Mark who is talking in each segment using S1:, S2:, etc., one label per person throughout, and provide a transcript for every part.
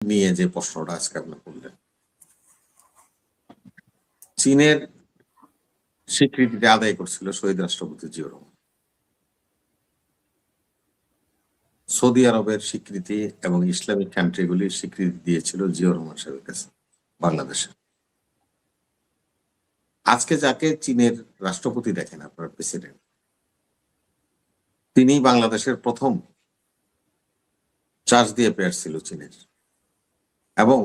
S1: নিয়ে যে প্রশ্নটা আজকে আপনি করলেন, চীনের স্বীকৃতিটা আদায় করছিল শহীদ রাষ্ট্রপতি জিয়াউর রহমান। সৌদি আরবের স্বীকৃতি এবং ইসলামিক কান্ট্রিগুলির স্বীকৃতি দিয়েছিল জিয়াউর রহমান সাহেবের কাছে বাংলাদেশে। আজকে যাকে চীনের রাষ্ট্রপতি দেখেন, আপনার প্রেসিডেন্ট, তিনি বাংলাদেশের প্রথম চার্জ দিয়ে পেয়ার ছিল চীনের, এবং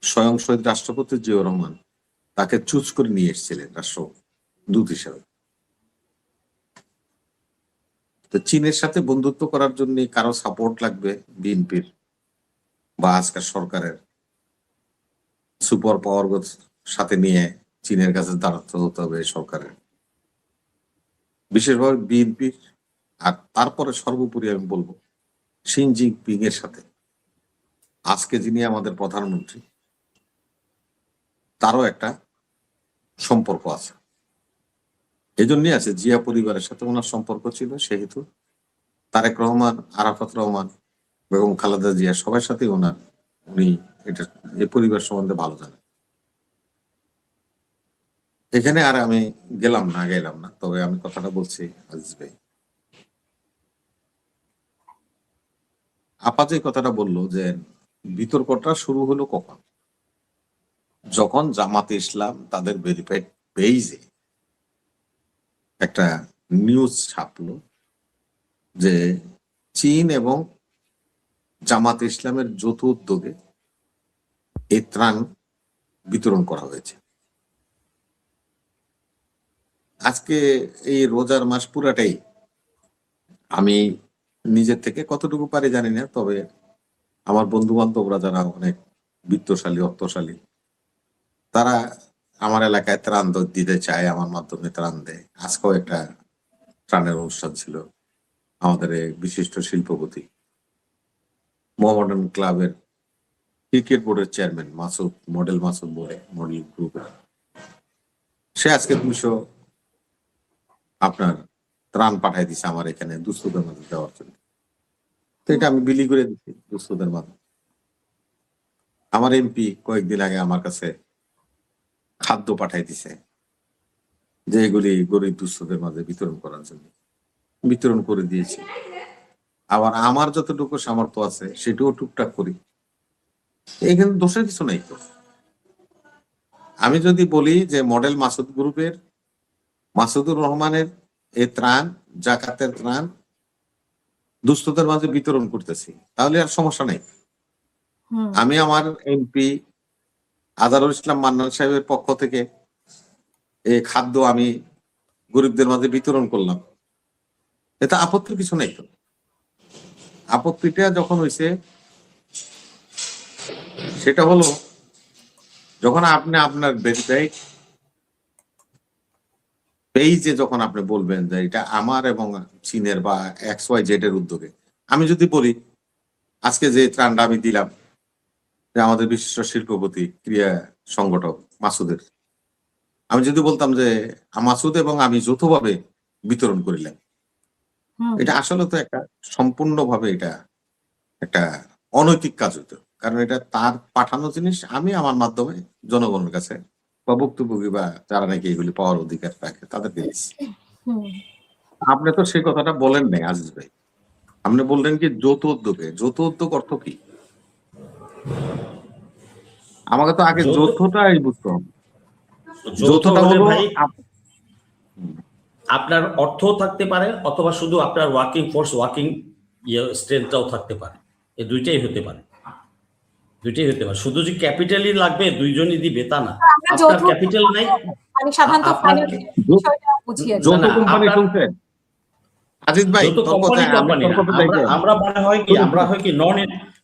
S1: স্বয়ং শহীদ রাষ্ট্রপতি জিয়াউর রহমান তাকে চুজ করে নিয়ে এসেছিলেন রাষ্ট্রদূত হিসাবে। তো চীনের সাথে বন্ধুত্ব করার জন্য কারো সাপোর্ট লাগবে, বিএনপির বা আজকের সরকারের সুপার পাওয়ার সাথে নিয়ে চীনের কাছে দাঁড়াতে হতে হবে সরকারের, বিশেষভাবে বিএনপির। আর তারপরে সর্বোপরি আমি বলবো শি জিনপিং এর সাথে, আজকে যিনি আমাদের প্রধানমন্ত্রী, তারও একটা সম্পর্ক আছে। এই জন্যই আছে, জিয়া পরিবারের সাথে ওনার সম্পর্ক ছিল, সেহেতু তারেক রহমান, আরাফাত রহমান, বেগম খালেদা জিয়া সবার সাথেই উনি এটা এই পরিবার সম্বন্ধে ভালো জানেন। এখানে আর আমি গেলাম না, তবে আমি কথাটা বলছি আজিজ ভাই, আপা যে কথাটা বললো যে বিতর্কটা শুরু হলো কখন, যখন জামাতে ইসলাম তাদের ভেরিফাইড পেজে একটা নিউজ ছাপলো যে চীন এবং জামাতে ইসলামের যৌথ উদ্যোগে এই ত্রাণ বিতরণ করা হয়েছে। আজকে এই রোজার মাস পুরাটাই আমি নিজের থেকে কতটুকু পারি জানি না, তবে আমার বন্ধু বান্ধবরা যারা অনেক বিত্তশালী, অর্থশালী, তারা আমার এলাকায় ত্রাণ দিতে চায়, আমার মাধ্যমে ত্রাণ দেয়। আজকেও একটা ত্রাণের অনুষ্ঠান ছিল। আমাদের বিশিষ্ট শিল্পপতি, মোহামেডান ক্লাবের ক্রিকেট বোর্ডের চেয়ারম্যান মাসুদ, মডেল গ্রুপের, সে আজকে 200 আপনার ত্রাণ পাঠাই দিছে আমার এখানে দুস্থদের মাঝে দেওয়ার জন্য। তো এটা আমি বিলি করে দিচ্ছি দুস্থদের মাঝে। আমার এমপি কয়েকদিন আগে আমার কাছে খাদ্য পাঠাই দিছে, যে এগুলি গরিব দুস্থদের মাঝে বিতরণ করার জন্য, বিতরণ করে দিয়েছি। আবার আমার যতটুকু সামর্থ্য আছে সেটাও টুকটাক করি, এখানে দোষের কিছু নাই। তো আমি যদি বলি যে মডেল মাসুদ গ্রুপের মাসুদুর রহমানের এই ত্রাণ, জাকাতের ত্রাণ দুস্থদের মাঝে বিতরণ করতেছি, তাহলে আর সমস্যা নেই। আমি আমার এমপি আজহারুল ইসলাম মান্নান সাহেবের পক্ষ থেকে এই খাদ্য আমি গরিবদের মাঝে বিতরণ করলাম, এটা আপত্তির কিছু নেই। তো আপত্তিটা যখন হয়েছে সেটা হলো যখন আপনি আপনার ভেরিফাইড পেজে যখন আপনি বলবেন যে এটা আমার এবং চীনের বা XYZ এর উদ্যোগে। আমি যদি বলি আজকে যে ত্রাণটা আমি দিলাম যে আমাদের বিশিষ্ট শিল্পপতি, ক্রিয়া সংগঠক মাসুদের, আমি যদি বলতাম যে মাসুদ এবং আমি যৌথভাবে বিতরণ করিলাম, এটা আসলে তো একটা সম্পূর্ণভাবে এটা একটা অনৈতিক কাজ হইতো। কারণ এটা তার পাঠানো জিনিস, আমি আমার মাধ্যমে জনগণের কাছে বা ভুক্তভোগী বা যারা নাকি এগুলি পাওয়ার অধিকার রাখে তাদেরকে দিচ্ছি। আপনি তো সেই কথাটা বলেন নাই আজিজ ভাই, আপনি বললেন কি যৌথ উদ্যোগে। যৌথ উদ্যোগ অর্থ কি? আমাকে তো আগে যৌথটাই বুঝতে হবে। যৌথটা হলো
S2: আপনার অর্থ থাকতে পারে, অথবা শুধু আপনার ওয়ার্কিং ফোর্স, ওয়ার্কিং স্ট্রেংথটাও থাকতে পারে। এই দুইটাই হতে পারে, শুধু যে ক্যাপিটালই লাগবে দুইজনই দিবে তা না। আপনার ক্যাপিটাল নাই,
S3: মানে সাধারণত
S1: যৌথ কোম্পানি চলছে আজিজ ভাই,
S2: আমরা হয় কি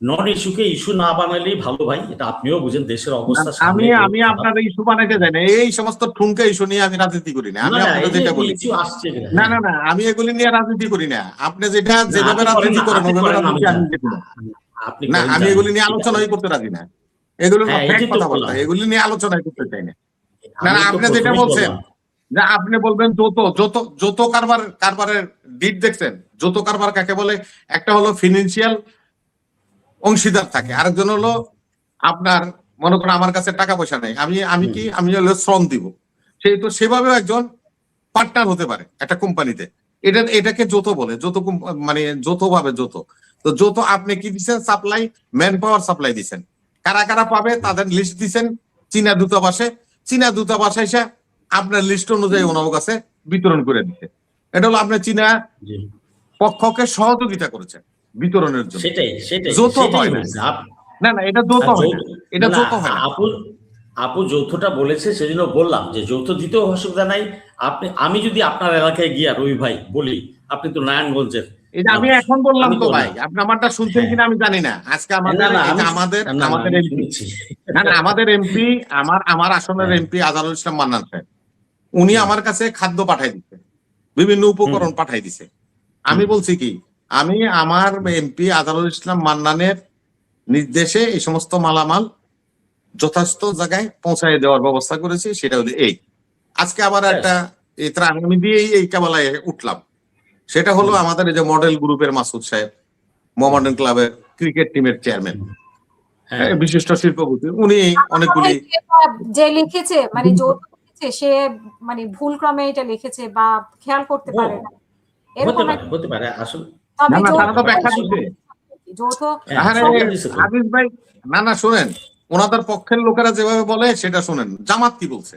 S2: নন ইস্যুকে ইস্যু না বানালেই ভালো ভাই, এটা আপনিও বুঝেন দেশের অবস্থা।
S1: আমি আপনার ইস্যু বানাইতে যাই না, এই সমস্ত ঠুনকা ইস্যু নিয়ে আমি রাজনীতি করি না। আমি আপনাদের যেটা বলি, না আমি এগুলি নিয়ে রাজনীতি করি না। আপনি যেটা যেভাবে রাজনীতি করেন না, আমি এগুলি নিয়ে আলোচনাই করতে রাজি না। এগুলো কথাবার্তা, এগুলি নিয়ে আলোচনাই করতে চাই না। না আপনি যেটা বলছেন যে আপনি বলবেন যৌথ কারবারের ডিট দেখছেন। যৌথ কারবার কাকে বলে? একটা হলো ফিনান্সিয়াল অংশীদার থাকে, আরেকজন হলো আপনার মনে করেন আমার কাছে টাকা পয়সা নেই, আমি হলো শ্রম দিব, সেই তো সেভাবেও একজন পার্টনার হতে পারে একটা কোম্পানিতে। এটাকে যৌথ বলে, মানে যৌথভাবে যৌথ। তো যৌথ আপনি কি দিচ্ছেন? সাপ্লাই, ম্যান পাওয়ার সাপ্লাই দিচ্ছেন। কারা কারা পাবে তাদের লিস্ট দিচ্ছেন চীনা দূতাবাসে এসে আপনার লিস্ট অনুযায়ী ওনার কাছে বিতরণ করে দিচ্ছে। এটা হলো আপনার চীনা পক্ষকে সহযোগিতা করেছে বিতরণের জন্য। যৌথ হয় না, না এটা যৌথ হয় না, এটা যৌথ হয় না।
S2: আপু যৌথটা বলেছে, সেজন্য বললাম যে যৌথ দিতেও অসুবিধা নাই। আমি যদি আপনার এলাকায় গিয়া রবি ভাই বলি, আপনি তো নারায়ণগঞ্জের,
S1: এটা আমি এখন বললাম তো ভাই, আপনি আমারটা শুনছেন কিনা আমি জানি না। আজকে আমাদের এমপি, আমার আসনের এমপি আজহারুল ইসলাম মান্নান সাহেব, উনি আমার কাছে খাদ্য পাঠাই দিচ্ছে, বিভিন্ন উপকরণ পাঠাই দিছে। আমি বলছি কি, আমি আমার এমপি আজহারুল ইসলাম মান্নানের নির্দেশে এই সমস্ত মালামাল যথাযথ জায়গায় পৌঁছায় দেওয়ার ব্যবস্থা করেছি। সেটা হলো এই, আজকে আবার একটা আমি দিয়েই এই কেবলায় উঠলাম। সেটা হলো আমাদের এই যে মডেল গ্রুপের মাসুদ সাহেব, মোহামেডান ক্লাবের ক্রিকেট টিমের চেয়ারম্যান, বিশিষ্ট শিল্পপতি, উনি অনেকগুলি
S3: যে লিখেছে মানে যৌথ লিখেছে, সে মানে ভুল ক্রমে এটা লিখেছে বা খেয়াল করতে পারে না, এরকম
S2: হতে পারে আসলে।
S3: তবে
S1: তারা তো ব্যাখ্যা দিচ্ছে
S3: যৌথ।
S1: আজিজ ভাই, না শোনেন, ওনাদের পক্ষের লোকেরা যেভাবে বলে সেটা শোনেন। জামাত কি বলছে,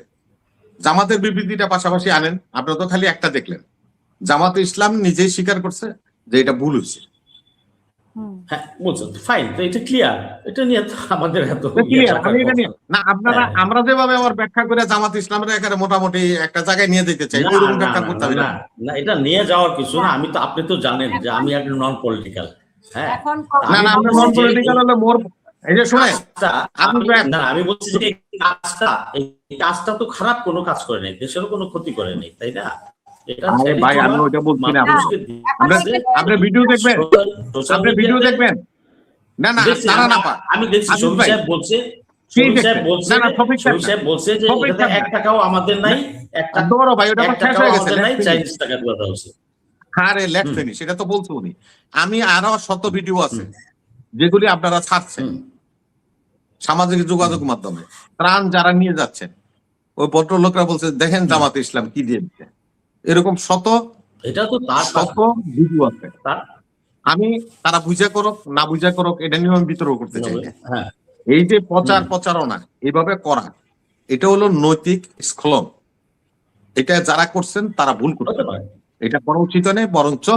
S1: জামাতের বিবৃতিটা পাশাপাশি আনেন। আপনারা তো খালি একটা দেখলেন, জামাত ইসলাম নিজেই স্বীকার করছে যে এটা ভুল হয়েছে।
S2: হ্যাঁ বলছেন, ফাইন, তো এটা ক্লিয়ার, এটা নিয়ে তো আমাদের এত
S1: না আপনারা আমরা যেভাবে আবার ব্যাখ্যা করে জামাত ইসলামের একেবারে মোটামুটি একটা জায়গায় নিয়ে যেতে চাই, ওইরকম ব্যাখ্যা করতে হবে না।
S2: না, এটা নিয়ে যাওয়ার কিছু না। আমি তো, আপনি তো জানেন যে আমি একটা নন পলিটিক্যাল। হ্যাঁ,
S1: না আপনি নন পলিটিক্যাল হলে মোর এই যে শুনে
S2: আমি বলছি যে এই কাজটা তো খারাপ কোনো কাজ করে নাই, দেশেরও কোনো ক্ষতি করে নাই, তাই না?
S1: ভাই আমি ওইটা বলছি না, আপনি ভিডিও দেখবেন, আপনি ভিডিও দেখবেন। না
S2: আমি দেখছি শফিক সাহেব বলছে যে 1 টাকাও আমাদের নাই, 1 টাকাও আমাদের নাই, চাইনিজ টাকা দেওয়া হচ্ছে।
S1: আরে লেট ফিনিশ, এটা তো বলছে উনি। আমি আরো শত ভিডিও আছে যেগুলি আপনারা ছাড়ছেন সামাজিক যোগাযোগ মাধ্যমে, ত্রাণ যারা নিয়ে যাচ্ছেন, ওই ভদ্রলোকরা বলছে দেখেন জামাত ইসলাম কি দিয়ে দিচ্ছে, এরকম শত ভিডিও আছে। আমি তারা বুঝা করুক না বুঝা করুক এটা নিয়ে আমি বিতর্ক করতে চাই না। এই যে প্রচারণা এইভাবে করা, এটা হলো নৈতিক স্খলন। এটা যারা করছেন তারা ভুল করতে পারে, এটা করা উচিত নয়। বরঞ্চ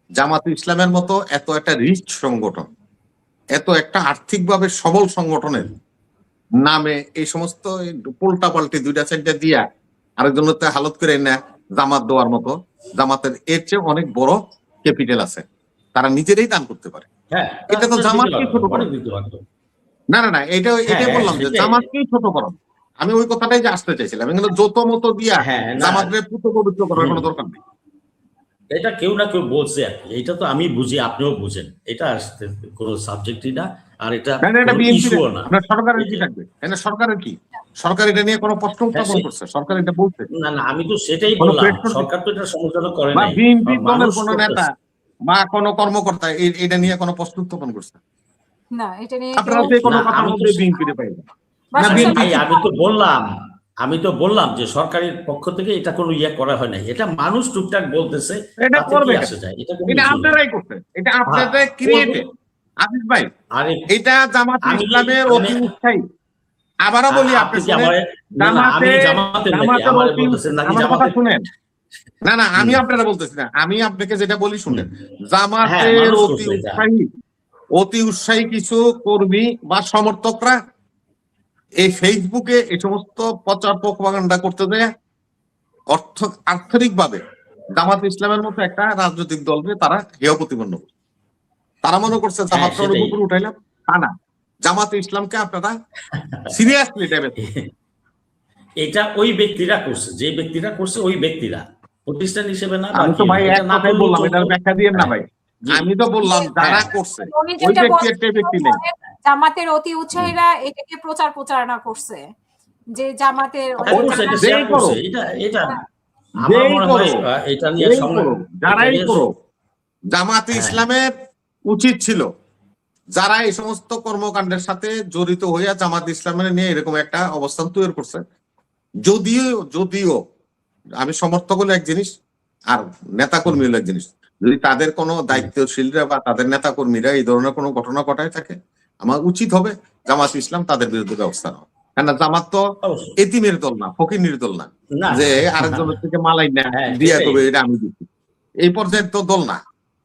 S1: জামাত ইসলামের মতো এত একটা রিচ সংগঠন, এত একটা আর্থিকভাবে সবল সংগঠনের নামে এই সমস্ত পোল্টা পাল্টি 2-4টা দিয়া আরেকজনকে হালত করে না জামাত দেওয়ার মতো, জামাতের এর চেয়ে অনেক বড় ক্যাপিটাল আছে, তারা নিজেরাই দান করতে পারে। এটা তো জামাতকেই ছোট করে, না এটাই বললাম যে জামাতকেই ছোট করো। আমি ওই কথাটাই যে আসতে চাইছিলাম, এগুলো যত মতো দিয়া জামাতের পুত পবিত্র করার কোনো দরকার নেই।
S2: এটা কেউ না কেউ বলছে আর কি, এটা তো আমি বুঝি, আপনিও বুঝেন, এটা কোনো সাবজেক্টই না। আর এটা ইস্যুও না।
S1: সরকারের কি থাকবে, সরকারের কি, সরকার এটা নিয়ে কোনো প্রশ্ন উত্থাপন করছে? সরকার এটা বলছে
S2: না, আমি তো সেটাই বললাম, সরকার তো এটা সমালোচনা করে না।
S1: বিএনপি দলের কোনো নেতা বা কোনো কর্মকর্তা এটা নিয়ে কোনো প্রশ্ন উত্থাপন করছে
S3: না? এটা নিয়ে
S1: আপনারা যে কোনো কথার মধ্যে বিএনপি তে পাইবেন না।
S2: আমি তো বললাম যে সরকারের পক্ষ থেকে এটা কোনো করা হয় নাই, এটা মানুষ টুকটাক বলতেছে,
S1: এটা করবে, এটা আপনারাই করছেন, এটা আপনাদের ক্রিয়েটেড। আজিজ ভাই, এটা জামাত ইসলামের অতি উৎসাহী। আবারও বলি, আপনি শুনেন, না আমি আপনারা বলতেছি না, আমি আপনাকে যেটা বলি শুনেন। জামাতের অতি উৎসাহী কিছু কর্মী বা সমর্থকরা এই ফেসবুকে এই সমস্ত প্রচার প্রপাগান্ডা করতে দেয় আর্থিকভাবে জামাত ইসলামের মতো একটা রাজনৈতিক দলকে তারা হেয় প্রতিপন্ন করছে। তারা মনে করছে জামাতটা উপরে উঠাইলাম, তা না, জামাত ইসলামকে আপনারা সিরিয়াসলি নেবেন।
S2: এটা ওই ব্যক্তিরা করছে, যে ব্যক্তিরা করছে ওই ব্যক্তিরা, প্রতিষ্ঠান হিসেবে না।
S1: আমি তো ভাই এক কথাই বললাম, এটার ব্যাখ্যা দিয়েন না ভাই। আমি তো বললাম যারা করছে ওই ব্যক্তি একটা ব্যক্তি নেই।
S3: জামাতের অতি উৎসাহীরা এটাকে প্রচারণা করছে যে জামাতের
S1: যারাই করো, জামাতে ইসলামের উচিত ছিল যারা এই সমস্ত কর্মকাণ্ডের সাথে জড়িত হইয়া জামাত ইসলামের নিয়ে এরকম একটা অবস্থান তৈরি করছে, যদিও আমি সমর্থক হলো এক জিনিস আর নেতাকর্মী হলো এক জিনিস। যদি তাদের কোনো দায়িত্বশীলরা বা তাদের নেতাকর্মীরা এই ধরনের কোনো ঘটনা ঘটায় থাকে, আমার উচিত হবে জামাত ইসলাম তাদের বিরুদ্ধে ব্যবস্থা নেওয়া। কেন জামাত তো
S2: অবশ্যই।
S1: এতিমের দল না, ফকির দল না,
S2: না,
S1: যে
S2: না,
S1: আরেকজনের থেকে মালাই না
S2: হ্যাঁ,
S1: দিয়া
S2: সেটাই।
S1: কবে এটা আমি দিচ্ছি, এই পর্যায়ের তো দল না।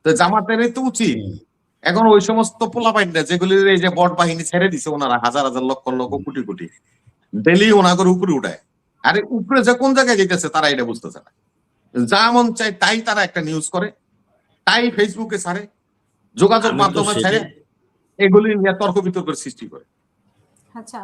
S1: তো জামাতের তো উচিত
S2: হুম,
S1: এখন ওই সমস্ত পোলাপাইনরা যেগুলির এই যে বট বাহিনী ছেড়ে দিছে, ওনারা হাজার হাজার লক্ষ লক্ষ কোটি কোটি ডেলি ওনাদের উপরে উঠায়, আরে উপরে যে কোন জায়গায় যেতেছে তারা এটা বুঝতেছে না। যা মন চায় তাই তারা একটা নিউজ করে, তাই ফেসবুকে ছাড়ে, যোগাযোগ
S2: আমি তো
S1: মাধ্যমে
S2: সেটাই
S1: ছাড়ে, এগুলি নিয়ে তর্ক বিতর্কের সৃষ্টি করে।
S3: আচ্ছা